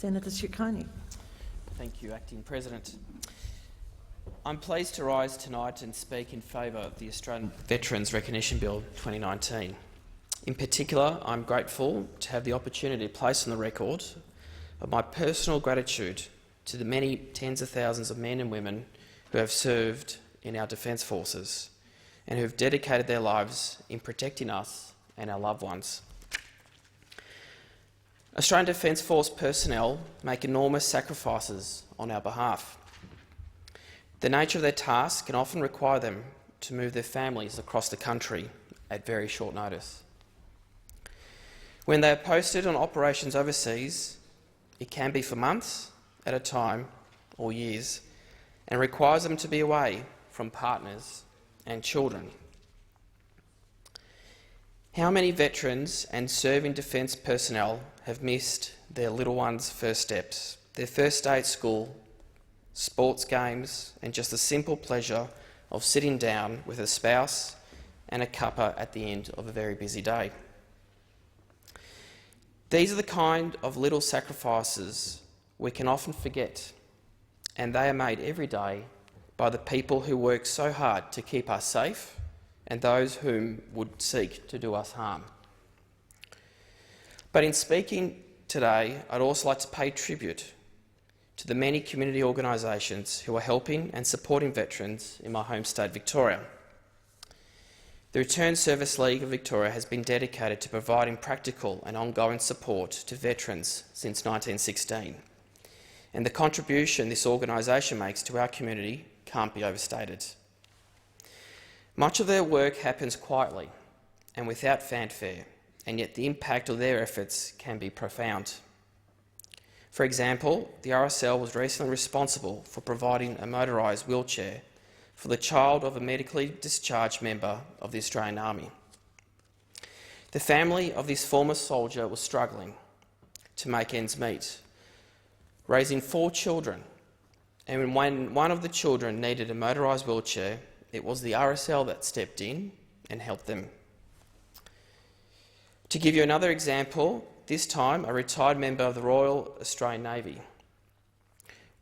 Senator Ciccone. Thank you, Acting President. I'm pleased to rise tonight and speak in favour of the Australian Veterans Recognition Bill 2019. In particular, I'm grateful to have the opportunity to place on the record of my personal gratitude to the many tens of thousands of men and women who have served in our Defence Forces and who have dedicated their lives in protecting us and our loved ones. Australian Defence Force personnel make enormous sacrifices on our behalf. The nature of their task can often require them to move their families across the country at very short notice. When they are posted on operations overseas, it can be for months at a time or years, and requires them to be away from partners and children. How many veterans and serving defence personnel have missed their little ones' first steps, their first day at school, sports games, and just the simple pleasure of sitting down with a spouse and a cuppa at the end of a very busy day? These are the kind of little sacrifices we can often forget, and they are made every day by the people who work so hard to keep us safe and those whom would seek to do us harm. But in speaking today, I'd also like to pay tribute to the many community organisations who are helping and supporting veterans in my home state, Victoria. The Returned Service League of Victoria has been dedicated to providing practical and ongoing support to veterans since 1916, and the contribution this organisation makes to our community can't be overstated. Much of their work happens quietly and without fanfare, and yet the impact of their efforts can be profound. For example, the RSL was recently responsible for providing a motorised wheelchair for the child of a medically discharged member of the Australian Army. The family of this former soldier was struggling to make ends meet, raising 4 children, and when one of the children needed a motorised wheelchair, it was the RSL that stepped in and helped them. To give you another example, this time a retired member of the Royal Australian Navy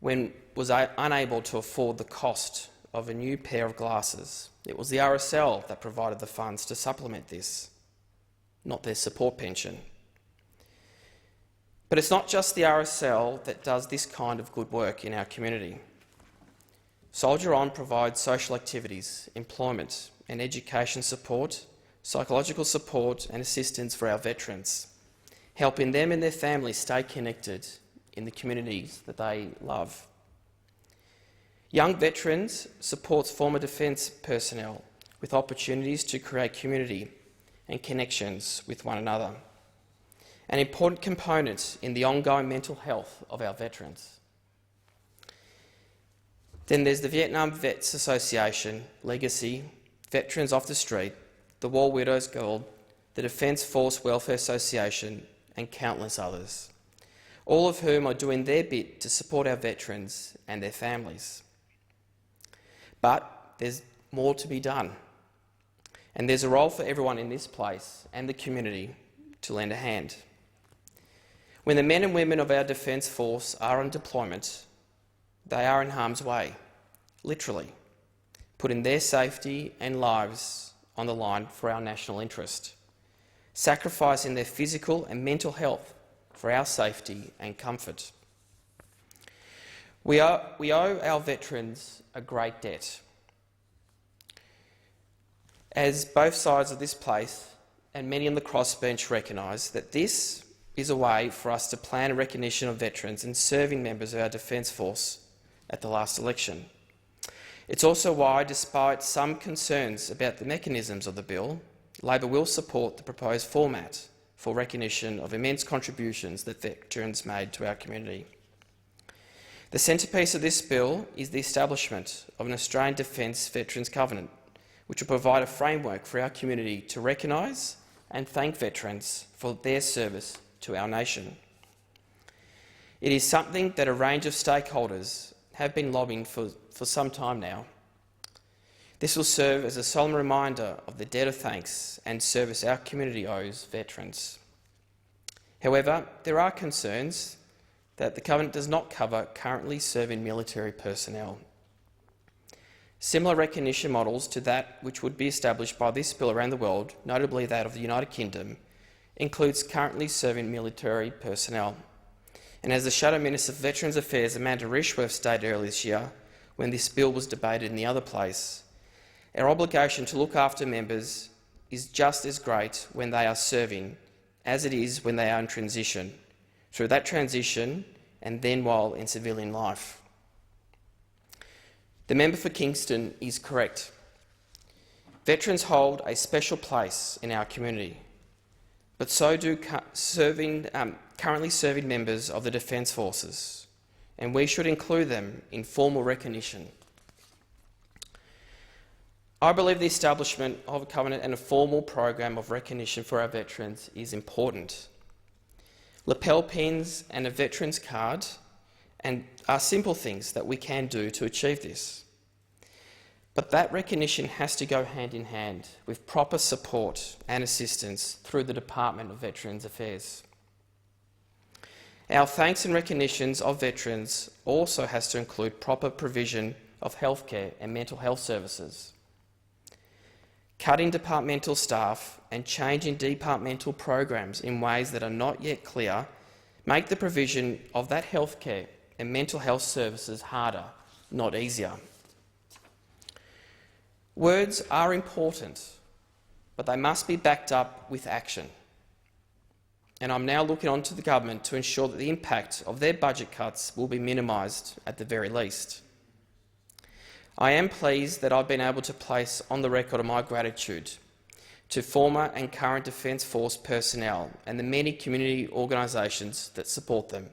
was unable to afford the cost of a new pair of glasses. It was the RSL that provided the funds to supplement this, not their support pension. But it's not just the RSL that does this kind of good work in our community. Solider On provides social activities, employment and education support, psychological support and assistance for our veterans, helping them and their families stay connected in the communities that they love. Young Veterans supports former defence personnel with opportunities to create community and connections with one another, an important component in the ongoing mental health of our veterans. Then there's the Vietnam Vets Association, Legacy, Veterans Off the Street, the War Widows Guild, the Defence Force Welfare Association and countless others, all of whom are doing their bit to support our veterans and their families. But there's more to be done, and there's a role for everyone in this place and the community to lend a hand. When the men and women of our Defence Force are on deployment, they are in harm's way, literally, putting their safety and lives on the line for our national interest, sacrificing their physical and mental health for our safety and comfort. We owe our veterans a great debt. As both sides of this place and many on the crossbench recognise that this is a way for us to plan a recognition of veterans and serving members of our Defence Force at the last election. It's also why, despite some concerns about the mechanisms of the bill, Labor will support the proposed format for recognition of immense contributions that veterans made to our community. The centrepiece of this bill is the establishment of an Australian Defence Veterans Covenant, which will provide a framework for our community to recognise and thank veterans for their service to our nation. It is something that a range of stakeholders have been lobbying for some time now. This will serve as a solemn reminder of the debt of thanks and service our community owes veterans. However, there are concerns that the Covenant does not cover currently serving military personnel. Similar recognition models to that which would be established by this bill around the world, notably that of the United Kingdom, includes currently serving military personnel. And as the Shadow Minister for Veterans Affairs, Amanda Rishworth, stated earlier this year, when this bill was debated in the other place, our obligation to look after members is just as great when they are serving as it is when they are in transition, through that transition and then while in civilian life. The member for Kingston is correct. Veterans hold a special place in our community, but so do currently serving members of the Defence Forces, and we should include them in formal recognition. I believe the establishment of a covenant and a formal program of recognition for our veterans is important. Lapel pins and a veterans card are simple things that we can do to achieve this. But that recognition has to go hand in hand with proper support and assistance through the Department of Veterans Affairs. Our thanks and recognitions of veterans also has to include proper provision of healthcare and mental health services. Cutting departmental staff and changing departmental programs in ways that are not yet clear make the provision of that healthcare and mental health services harder, not easier. Words are important, but they must be backed up with action. And I'm now looking on to the government to ensure that the impact of their budget cuts will be minimised at the very least. I am pleased that I've been able to place on the record my gratitude to former and current Defence Force personnel and the many community organisations that support them.